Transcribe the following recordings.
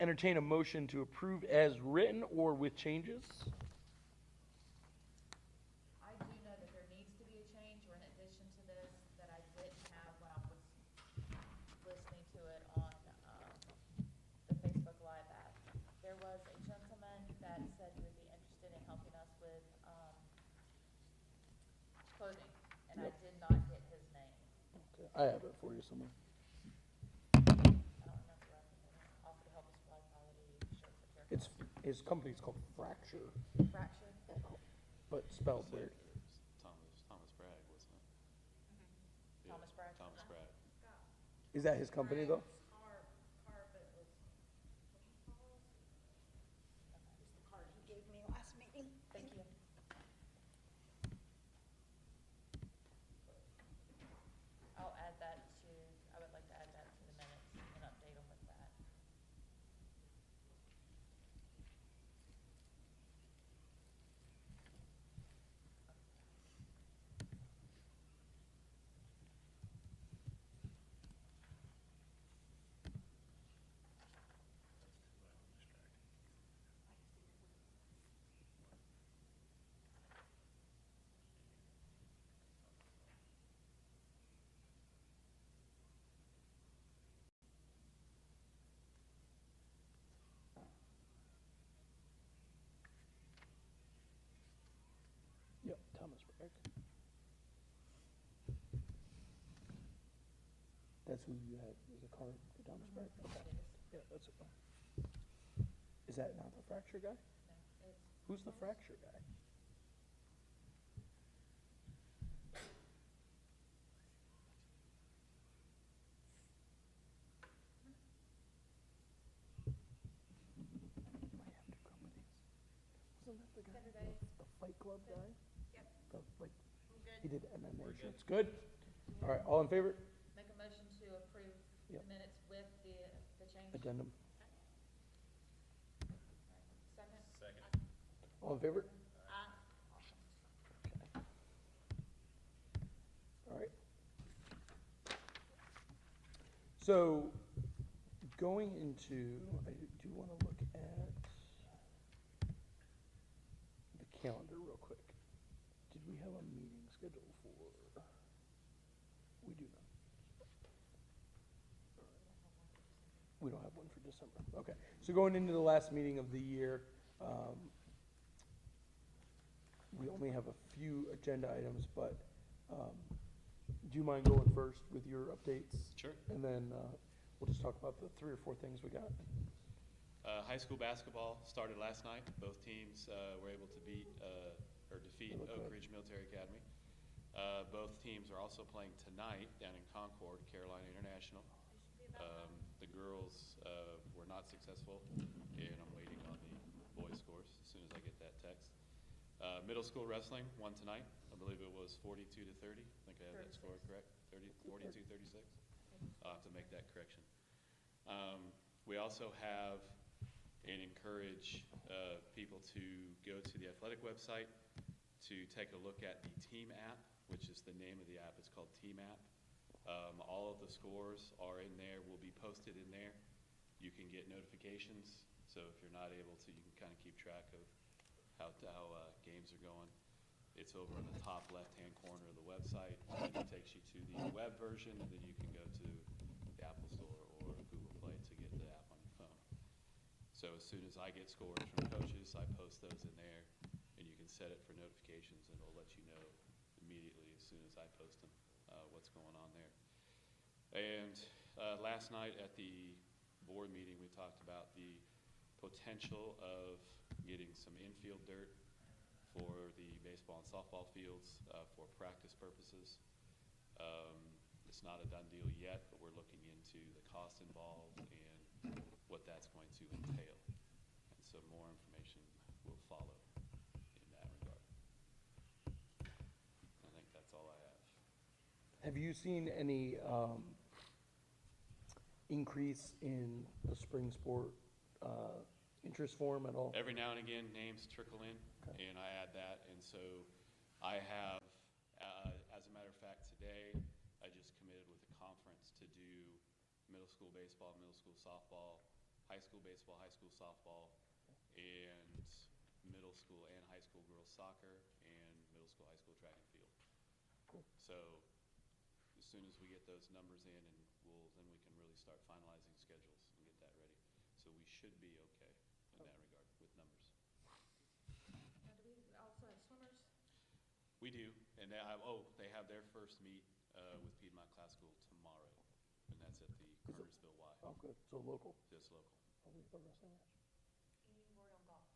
entertain a motion to approve as written or with changes. I do know that there needs to be a change or an addition to this that I didn't have when I was listening to it on, the Facebook Live app. There was a gentleman that said he would be interested in helping us with, clothing, and I Yep. did not get his name. Okay, I have it for you somewhere. I don't remember the last name. Offer to help us supply quality shirts for care. It's, his company's called Fracture, Fracture. but spelled weird. Thomas Bragg, wasn't it? Yeah, Thomas Bragg. Thomas Bragg. Is that his company though? Carpet was, The card he gave me last meeting. thank you. I'll add that to, I would like to add that to the minutes and update them with that. Yep, Thomas Bragg. That's who you had as a card for Thomas Bragg? Okay. It is. Yeah, that's it. Is that not the Fracture guy? No, it's, Who's the Fracture guy? Might have two companies. Wasn't that the guy, Saturday. the Fight Club guy? Yep. The, like, I'm good. he did MMA shirts. Good? All right, all in favor? make a motion to approve the Yep. minutes with the change. Addendum. Second? Second. All in favor? Uh, Okay. All right. So, going into, I do want to look at the calendar real quick. Did we have a meeting scheduled for? We do not. We don't have one for December. Okay. So going into the last meeting of the year, we only have a few agenda items, but do you mind going first with your updates? Sure. And then we'll just talk about the 3 or 4 things we got. High school basketball started last night. Both teams were able to beat or defeat They look Oak good. Ridge Military Academy. Both teams are also playing tonight down in Concord, Carolina International. The girls were not successful, and I'm waiting on the boys' scores as soon as I get that text. Middle school wrestling won tonight. I believe it was 42 to 30. I think I have that score 36. correct. 42, 36. I'll have to make that correction. We also have and encourage people to go to the athletic website to take a look at the Team app, which is the name of the app. It's called Team app. All of the scores are in there, will be posted in there. You can get notifications, so if you're not able to, you can kind of keep track of how games are going. It's over in the top left-hand corner of the website, and it takes you to the web version, and then you can go to the Apple Store or Google Play to get the app on your phone. So as soon as I get scores from coaches, I post those in there, and you can set it for notifications, and it'll let you know immediately as soon as I post them what's going on there. And last night at the board meeting, we talked about the potential of getting some infield dirt for the baseball and softball fields for practice purposes. It's not a done deal yet, but we're looking into the cost involved and what that's going to entail. And so more information will follow in that regard. I think that's all I have. Have you seen any increase in the spring sport interest form at all? Every now and again, names trickle in, Okay. and I add that. And so I have, as a matter of fact, today, I just committed with a conference to do middle school baseball, middle school softball, high school baseball, high school softball, and middle school and high school girls soccer, and middle school, high school track and field. Cool. So as soon as we get those numbers in, and then we can really start finalizing schedules and get that ready. So we should be okay in that regard with numbers. Now, do we also have swimmers? We do, and they have their first meet with Piedmont Classical tomorrow, and that's at the Cartersville Y. Oh, good, so local. Just local. Probably a wrestling match. Any word on golf?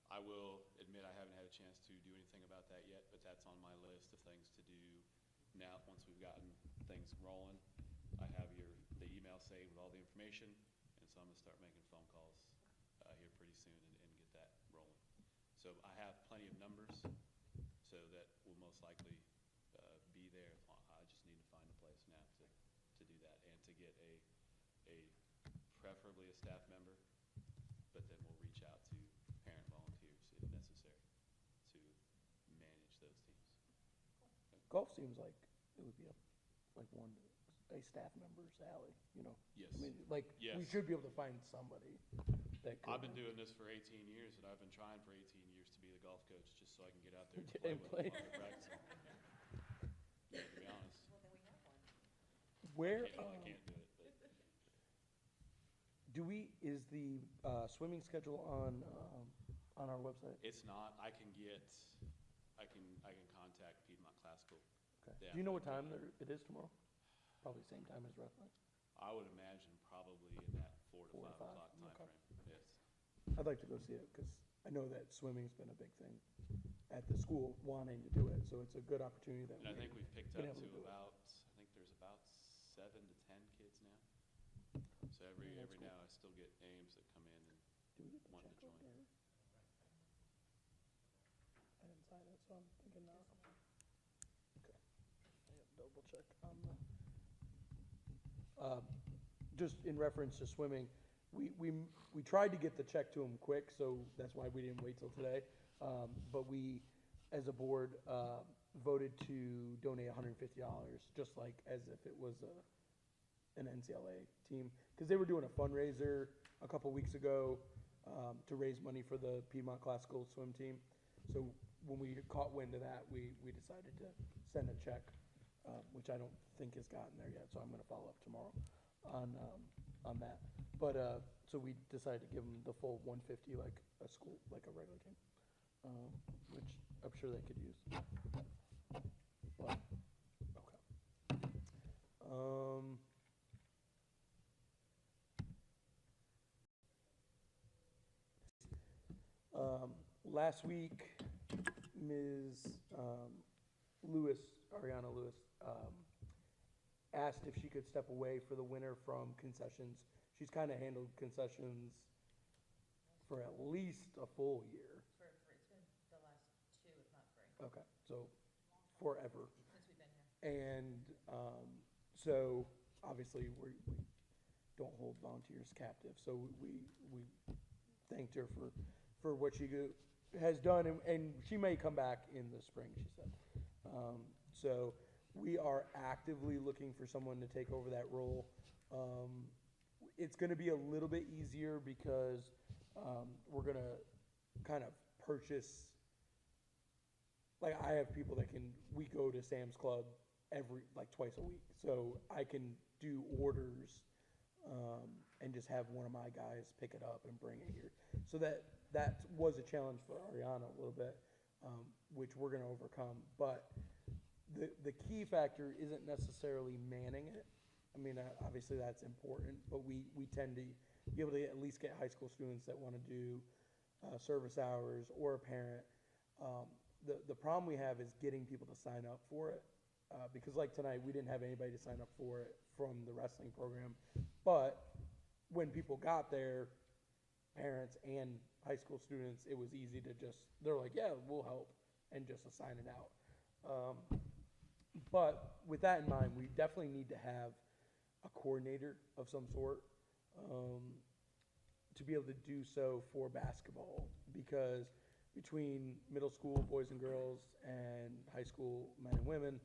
I will admit I haven't had a chance to do anything about that yet, but that's on my list of things to do now. Once we've gotten things rolling, I have the email saved with all the information, and so I'm gonna start making phone calls here pretty soon and get that rolling. So I have plenty of numbers, so that will most likely be there. I just need to find a place now to do that, and to get a preferably a staff member, but then we'll reach out to parent volunteers if necessary to manage those teams. Golf seems like it would be a staff member's alley, you know? Yes. I mean, like, we Yes. should be able to find somebody that could. I've been doing this for 18 years, and I've been trying for 18 years to be the golf coach, just so I can get out there and play And with play. them while they're practicing. To be honest, Well, then we have one. Where, I can't do it, but is the swimming schedule on our website? it's not. I can contact Piedmont Classical. Okay. Yeah. Do you know what time it is tomorrow? Probably same time as wrestling. I would imagine probably in that 4 to 5 o'clock time okay. frame. Yes. I'd like to go see it, because I know that swimming's been a big thing at the school, wanting to do it, so it's a good opportunity that And I think we've picked been up able to to do it. I think there's about 7 to 10 kids now. So every that's cool. now I still get names that come in and Do we get the want to check over join. there? I didn't sign it, so I'm thinking no. Okay. I gotta double check on the. Just in reference to swimming, we tried to get the check to him quick, so that's why we didn't wait till today. But we, as a board, voted to donate $150, just like as if it was an NCLA team, because they were doing a fundraiser a couple weeks ago to raise money for the Piedmont Classical swim team. So when we caught wind of that, we decided to send a check, which I don't think has gotten there yet, so I'm gonna follow up tomorrow on that. But, so we decided to give them the full 150 like a school, like a regular team, which I'm sure they could use. But, okay. Last week, Ms. Lewis, Ariana Lewis, asked if she could step away for the winter from concessions. She's kind of handled concessions for at least a full year. It's been the last 2, if not 3, Okay, so forever. since we've been here. And so obviously we don't hold volunteers captive. So we thanked her for what she has done, and she may come back in the spring, she said. So we are actively looking for someone to take over that role. It's going to be a little bit easier because we're going to kind of purchase. Like, I have people that we go to Sam's Club twice a week. So I can do orders and just have one of my guys pick it up and bring it here. So that was a challenge for Ariana a little bit, which we're going to overcome. But the key factor isn't necessarily manning it. I mean, obviously that's important, but we tend to be able to at least get high school students that want to do service hours, or a parent. The problem we have is getting people to sign up for it, because like tonight, we didn't have anybody to sign up for it from the wrestling program. But when people got there, parents and high school students, it was easy to they're like, yeah, we'll help, and just assign it out. But with that in mind, we definitely need to have a coordinator of some sort to be able to do so for basketball, because between middle school boys and girls and high school men and women,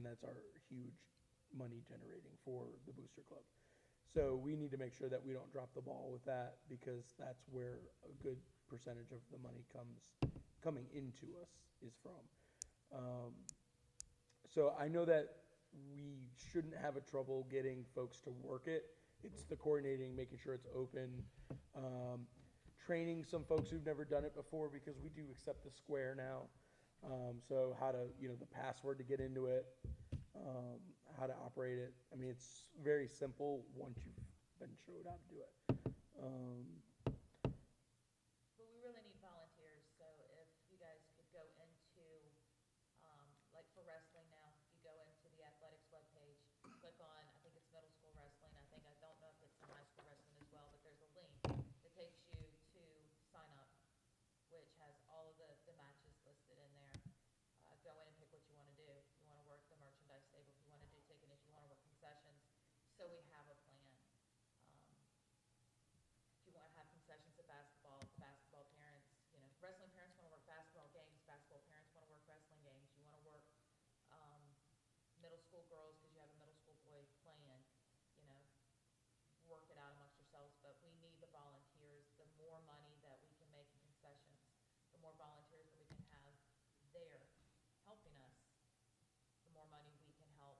that's our huge money generating for the Booster Club. So we need to make sure that we don't drop the ball with that, because that's where a good percentage of the money coming into us is from. So I know that we shouldn't have a trouble getting folks to work it. It's the coordinating, making sure it's open, training some folks who've never done it before, because we do accept the Square now. So how to, the password to get into it, how to operate it. I mean, it's very simple once you've been showed how to do it. But we really need volunteers, so if you guys could go into, like for wrestling now, if you go into the athletics webpage, click on, I think it's middle school wrestling, I don't know if it's in high school wrestling as well, but there's a link that takes you to sign up, which has all of the matches listed in there. Go in and pick what you want to do. If you want to work the merchandise table, if you want to do ticketing, if you want to work concessions, so we have a plan. If you want to have concessions at basketball, the basketball parents, wrestling parents want to work basketball games, basketball parents want to work wrestling games. You want to work middle school girls because you have a middle school boy playing, work it out amongst yourselves. But we need the volunteers. The more money that we can make in concessions, the more volunteers that we can have there helping us, the more money we can help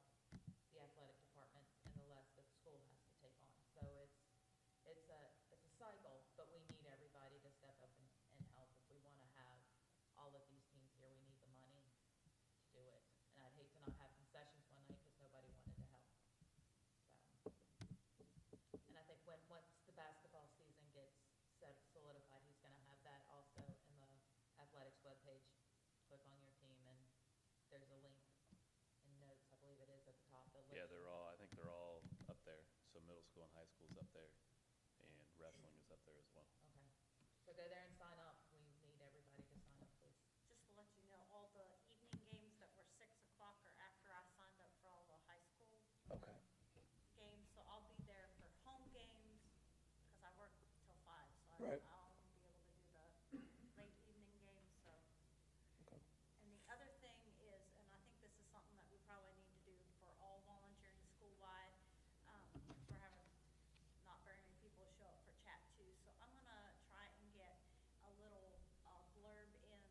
the athletic department and the less that the school has to take on. So it's a cycle, but we need everybody to step up and help. If we want to have all of these teams here, we need the money to do it. And I'd hate to not have concessions one night because nobody wanted to help. So, and I think once the basketball season gets solidified, he's going to have that also in the athletics webpage. Click on your team, and there's a link in notes, I believe it is at the top. Yeah, I think they're all up there. So middle school and high school is up there, and wrestling is up there as well. Okay. So go there and sign up. We need everybody to sign up, please. Just to let you know, all the evening games that were 6 o'clock are after I signed up for all the high school Okay. games. So I'll be there for home games, because I work till 5, so Right. I'll be able to do the late evening games, so. Okay. And the other thing is, and I think this is something that we probably need to do for all volunteering school-wide, we're having not very many people show up for chat too, so I'm gonna try and get a little blurb in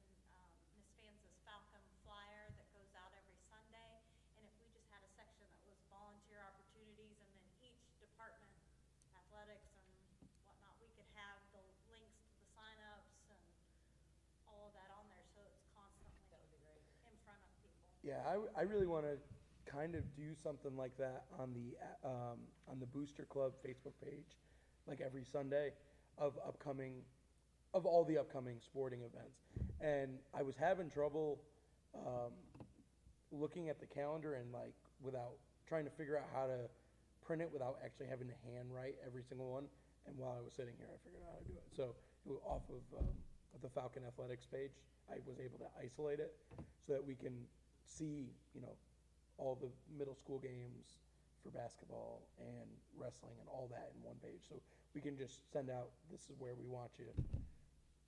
Ms. Fanza's Falcon flyer that goes out every Sunday, and if we just had a section that was volunteer opportunities, and then each department, athletics and whatnot, we could have the links to the signups and all of that on there, so it's constantly That would be great. in front of people. Yeah, I really want to kind of do something like that on the Booster Club Facebook page, like every Sunday of all the upcoming sporting events. And I was having trouble looking at the calendar and without trying to figure out how to print it without actually having to handwrite every single one. And while I was sitting here, I figured out how to do it. So off of the Falcon Athletics page, I was able to isolate it so that we can see, all the middle school games for basketball and wrestling and all that in one page. So we can just send out, this is where we want you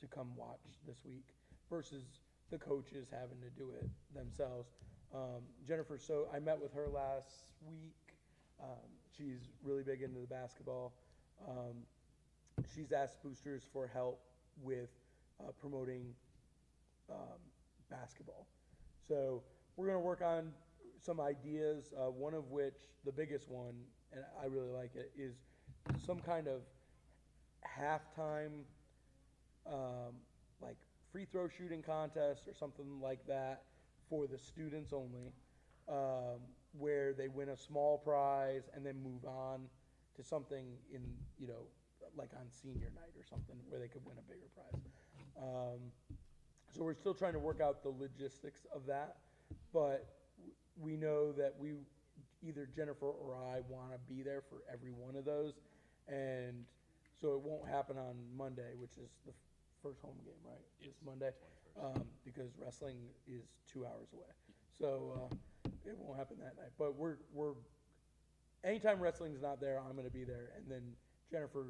to come watch this week, versus the coaches having to do it themselves. Jennifer, so I met with her last week. She's really big into the basketball. She's asked boosters for help with promoting basketball. So we're going to work on some ideas, one of which, the biggest one, and I really like it, is some kind of halftime like free throw shooting contest or something like that for the students only, where they win a small prize and then move on to something in, like on senior night or something where they could win a bigger prize. So we're still trying to work out the logistics of that, but we know that either Jennifer or I want to be there for every one of those, and so it won't happen on Monday, which is the first home game, right? Yes, This Monday, 21st. because wrestling is 2 hours away, so it won't happen that night. But we're anytime wrestling's not there, I'm going to be there, and then Jennifer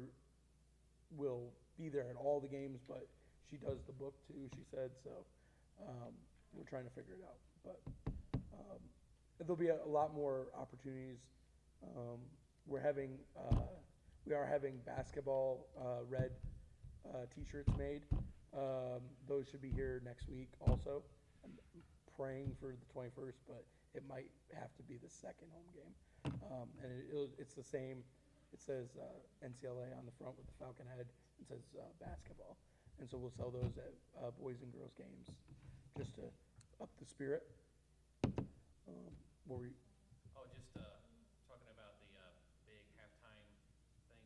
will be there at all the games, but she does the book too, she said, so we're trying to figure it out. But there'll be a lot more opportunities. We're having, we are having basketball, red, t-shirts made. Those should be here next week also. I'm praying for the 21st, but it might have to be the second home game. And it's the same, it says, NCLA on the front with the falcon head. It says, basketball. And so we'll sell those at, boys and girls games, just to up the spirit. Were we, Oh, just, talking about the, big halftime thing.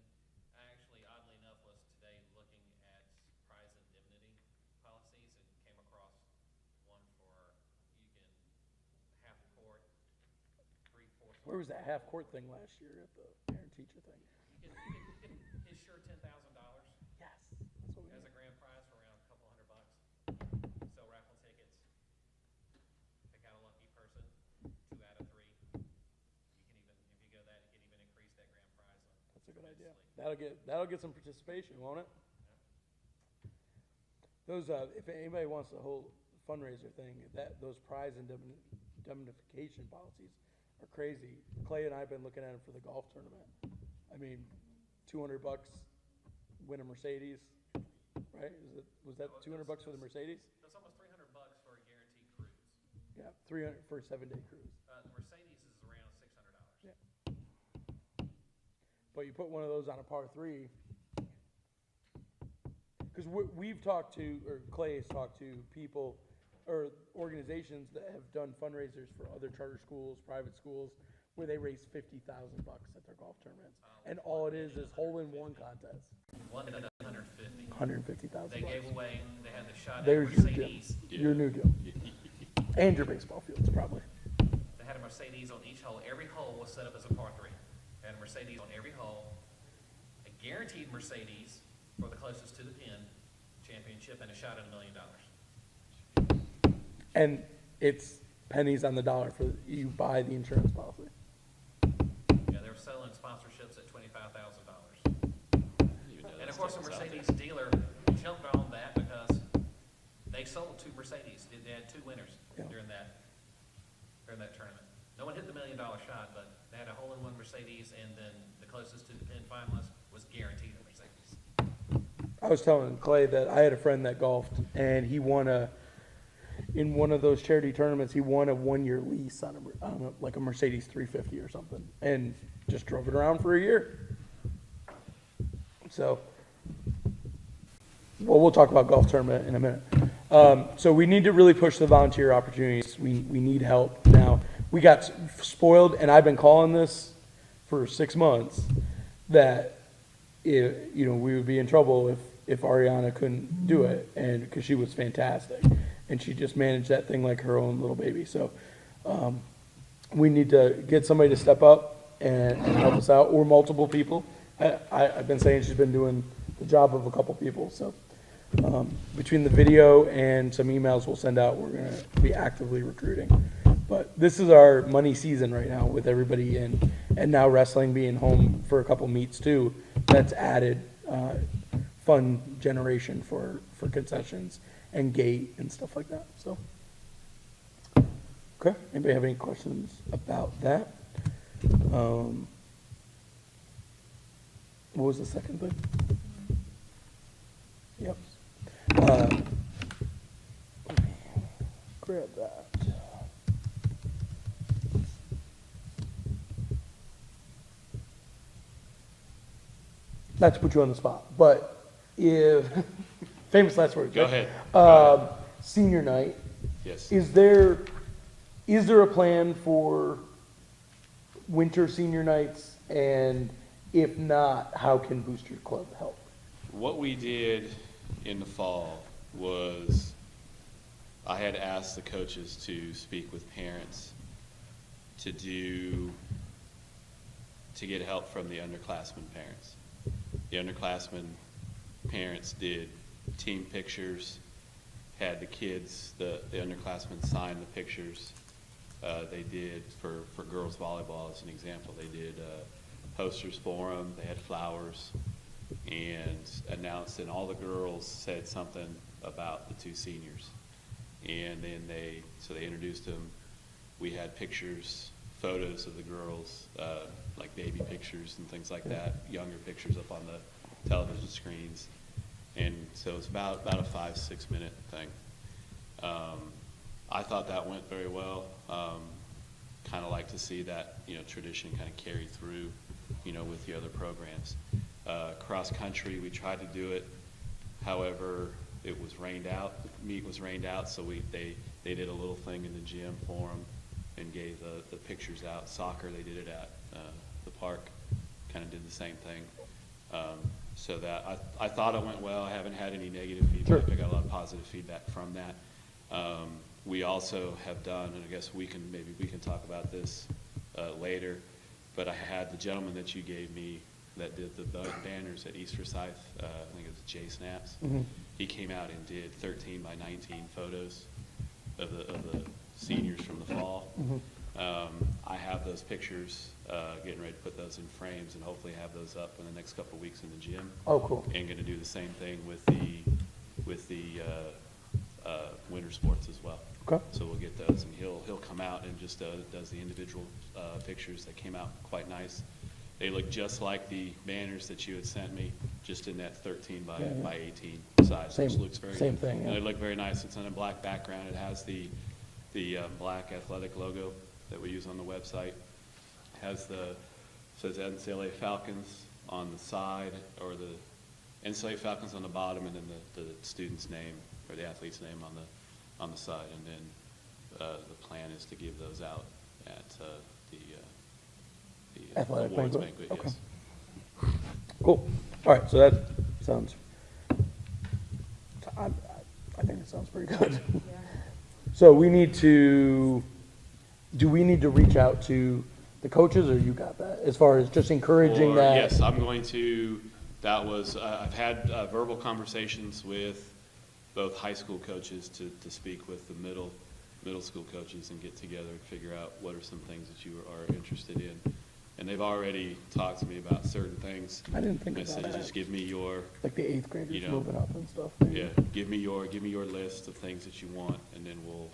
I actually, oddly enough, was today looking at prize indemnity policies and came across one for, you can half court, 3/4. where was that half court thing last year at the parent teacher thing? You can insure $10,000 Yes. That's what we as a need. grand prize for around a couple $100. Sell raffle tickets, pick out a lucky person, 2 out of 3. You can even, if you go that, you can even increase that grand prize on. That's a good idea. immensely. That'll get some participation, won't it? Those, if anybody wants the whole fundraiser thing, those prize indemnification policies are crazy. Clay and I have been looking at them for the golf tournament. I mean, $200, win a Mercedes, right? Was that $200 for the Mercedes? That's almost $300 for a guaranteed cruise. Yeah, 300 for a 7-day cruise. The Mercedes is around $600. Yeah. But you put one of those on a par 3, because we've talked to, or Clay has talked to people or organizations that have done fundraisers for other charter schools, private schools, where they raise $50,000 at their golf tournaments, and all it is hole-in-one contest, One at 150. $150,000. They gave away, they had the shot at There's your deal, Mercedes. your new deal, and your baseball fields probably. They had a Mercedes on each hole. Every hole was set up as a par 3. They had a Mercedes on every hole, a guaranteed Mercedes for the closest to the pin championship, and a shot at $1 million. And it's pennies on the dollar for you buy the insurance policy. Yeah, they were selling sponsorships at $25,000. And of course, the Mercedes dealer jumped on that because they sold 2 Mercedes. They had 2 winners Yeah. during that tournament. No one hit the $1 million shot, but they had a hole-in-one Mercedes, and then the closest to the pin finalist was guaranteed a Mercedes. I was telling Clay that I had a friend that golfed, and he won in one of those charity tournaments, he won a 1-year lease on like a Mercedes 350 or something, and just drove it around for a year. So, well, we'll talk about golf tournament in a minute. So we need to really push the volunteer opportunities. We need help now. We got spoiled, and I've been calling this for 6 months, that we would be in trouble if Ariana couldn't do it, and because she was fantastic, and she just managed that thing like her own little baby. So we need to get somebody to step up and help us out, or multiple people. I've been saying she's been doing the job of a couple people. So between the video and some emails we'll send out, we're going to be actively recruiting. But this is our money season right now with everybody in, and now wrestling being home for a couple meets too. That's added fun generation for concessions and gate and stuff like that. So, okay. Anybody have any questions about that? What was the second thing? Yep. Let me grab that. Not to put you on the spot, but if, famous last words. Go right? ahead. Senior night, Yes. is there a plan for winter senior nights? And if not, how can Booster Club help? What we did in the fall was, I had asked the coaches to speak with parents to get help from the underclassmen parents. The underclassmen parents did team pictures, had the kids, the underclassmen sign the pictures. They did, for girls volleyball as an example, they did posters for them, they had flowers, and announced, and all the girls said something about the 2 seniors. And then they introduced them we had pictures, photos of the girls, like baby pictures and things like that, younger pictures up on the television screens. And so it's about a 5-6 minute thing. I thought that went very well. Kind of like to see that, tradition kind of carry through, with the other programs. Cross country, we tried to do it. However, it was rained out, the meet was rained out, so they did a little thing in the gym for them and gave the pictures out. Soccer, they did it at the park, kind of did the same thing. So that, I thought it went well. I haven't had any negative feedback. I got a lot of positive feedback from that. We also have done, and I guess maybe we can talk about this later, but I had the gentleman that you gave me that did the banners at East Forsyth, I think it was Jay Snaps. He came out and did 13 by 19 photos of the seniors from the fall. I have those pictures, getting ready to put those in frames and hopefully have those up in the next couple of weeks in the gym. Oh, cool. And gonna do the same thing with the winter sports as well. Okay. So we'll get those, and he'll come out and just does the individual pictures that came out quite nice. They look just like the banners that you had sent me, just in that 13 by 18 size, which looks very Same good. thing, And yeah. they look very nice. It's on a black background. It has the black athletic logo that we use on the website. Has says NCLA Falcons on the side, or the NCLA Falcons on the bottom, and then the student's name or the athlete's name on the side. And then the plan is to give those out at the Athletic awards banquet? banquet. Okay. Yes. Cool. All right, so that sounds, I think it sounds pretty good. So do we need to reach out to the coaches, or you got that, as far as just encouraging Or, that? yes, I'm going to, I've had verbal conversations with both high school coaches to speak with the middle school coaches and get together and figure out what are some things that you are interested in. And they've already talked to me about certain things. I didn't think And I about said, that. just give me your, Like the 8th graders you know, moving up and stuff. give me your list of things that you want, and then we'll